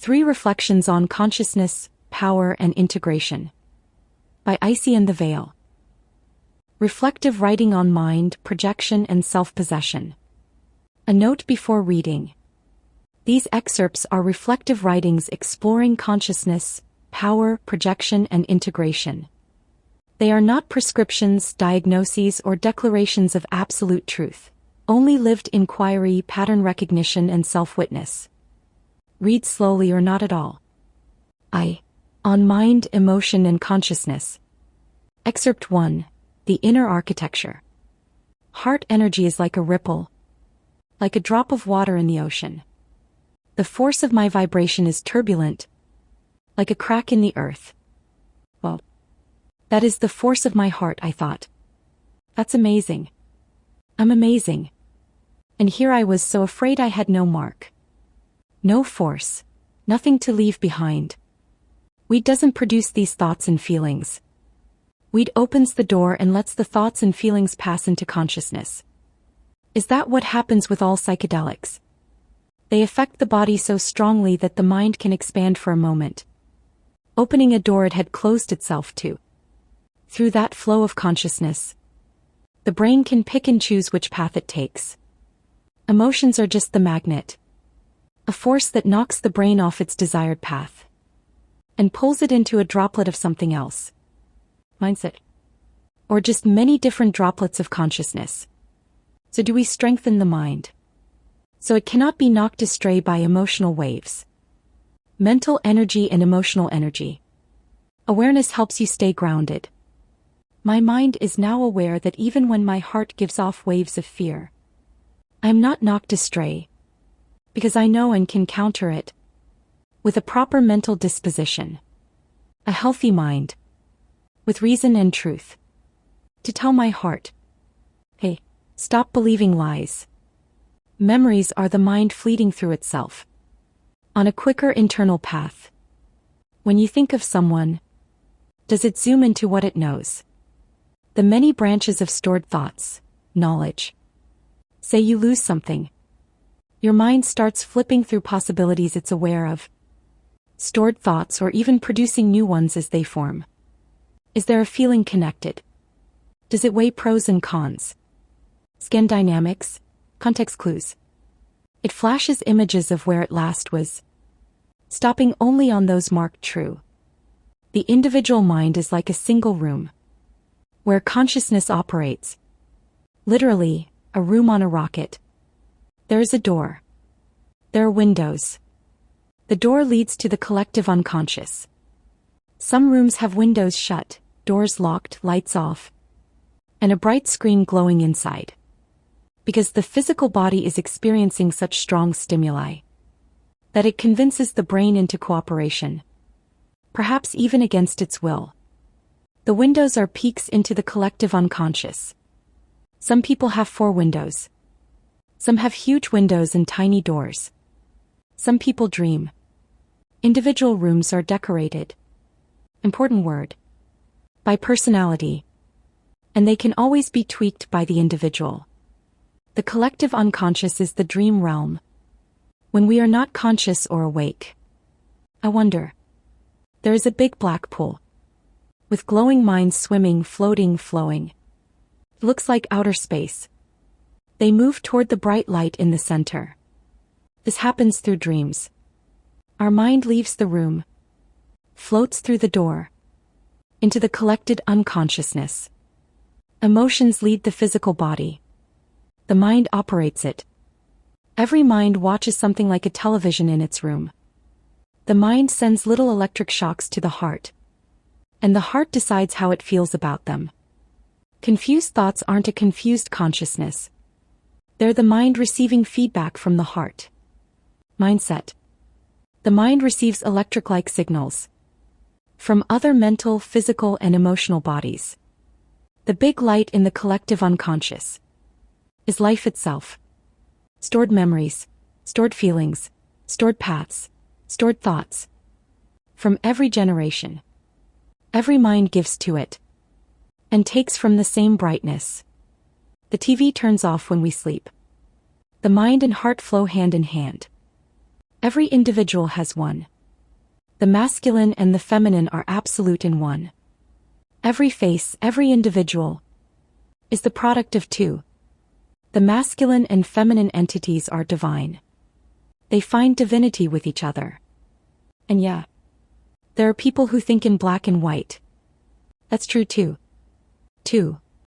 3 Reflections on Consciousness, Power and Integration. By Icy The Veil. Reflective writing on mind, projection and self-possession. A note before reading. These excerpts are reflective writings exploring consciousness, power, projection and integration. They are not prescriptions, diagnoses or declarations of absolute truth, only lived inquiry, pattern recognition and self-witness. Read slowly or not at all. On Mind, Emotion and Consciousness. Excerpt 1. The Inner Architecture. Heart energy is like a ripple, like a drop of water in the ocean. The force of my vibration is turbulent, like a crack in the earth. Well, that is the force of my heart, I thought. That's amazing. I'm amazing. And here I was so afraid I had no mark. No force. Nothing to leave behind. Weed doesn't produce these thoughts and feelings. Weed opens the door and lets the thoughts and feelings pass into consciousness. Is that what happens with all psychedelics? They affect the body so strongly that the mind can expand for a moment, opening a door it had closed itself to. Through that flow of consciousness, the brain can pick and choose which path it takes. Emotions are just the magnet, a force that knocks the brain off its desired path and pulls it into a droplet of something else. Mindset. Or just many different droplets of consciousness. So do we strengthen the mind, so it cannot be knocked astray by emotional waves? Mental energy and emotional energy. Awareness helps you stay grounded. My mind is now aware that even when my heart gives off waves of fear, I am not knocked astray, because I know and can counter it with a proper mental disposition, a healthy mind, with reason and truth, to tell my heart, hey, stop believing lies. Memories are the mind fleeting through itself, on a quicker internal path. When you think of someone, does it zoom into what it knows? The many branches of stored thoughts, knowledge. Say you lose something. Your mind starts flipping through possibilities it's aware of, stored thoughts or even producing new ones as they form. Is there a feeling connected? Does it weigh pros and cons? Scan dynamics, context clues. It flashes images of where it last was, stopping only on those marked true. The individual mind is like a single room, where consciousness operates. Literally, a room on a rocket. There is a door. There are windows. The door leads to the collective unconscious. Some rooms have windows shut, doors locked, lights off, and a bright screen glowing inside. Because the physical body is experiencing such strong stimuli that it convinces the brain into cooperation, perhaps even against its will. The windows are peeks into the collective unconscious. Some people have 4 windows. Some have huge windows and tiny doors. Some people dream. Individual rooms are decorated. Important word. By personality. And they can always be tweaked by the individual. The collective unconscious is the dream realm, when we are not conscious or awake. I wonder. There is a big black pool, with glowing minds swimming, floating, flowing. It looks like outer space. They move toward the bright light in the center. This happens through dreams. Our mind leaves the room, floats through the door, into the collected unconsciousness. Emotions lead the physical body. The mind operates it. Every mind watches something like a television in its room. The mind sends little electric shocks to the heart, and the heart decides how it feels about them. Confused thoughts aren't a confused consciousness. They're the mind receiving feedback from the heart. Mindset. The mind receives electric-like signals from other mental, physical, and emotional bodies. The big light in the collective unconscious is life itself. Stored memories, stored feelings, stored paths, stored thoughts. From every generation. Every mind gives to it and takes from the same brightness. The TV turns off when we sleep. The mind and heart flow hand in hand. Every individual has one. The masculine and the feminine are absolute in one. Every face, every individual, is the product of two. The masculine and feminine entities are divine. They find divinity with each other. And yeah, there are people who think in black and white. That's true too. 2.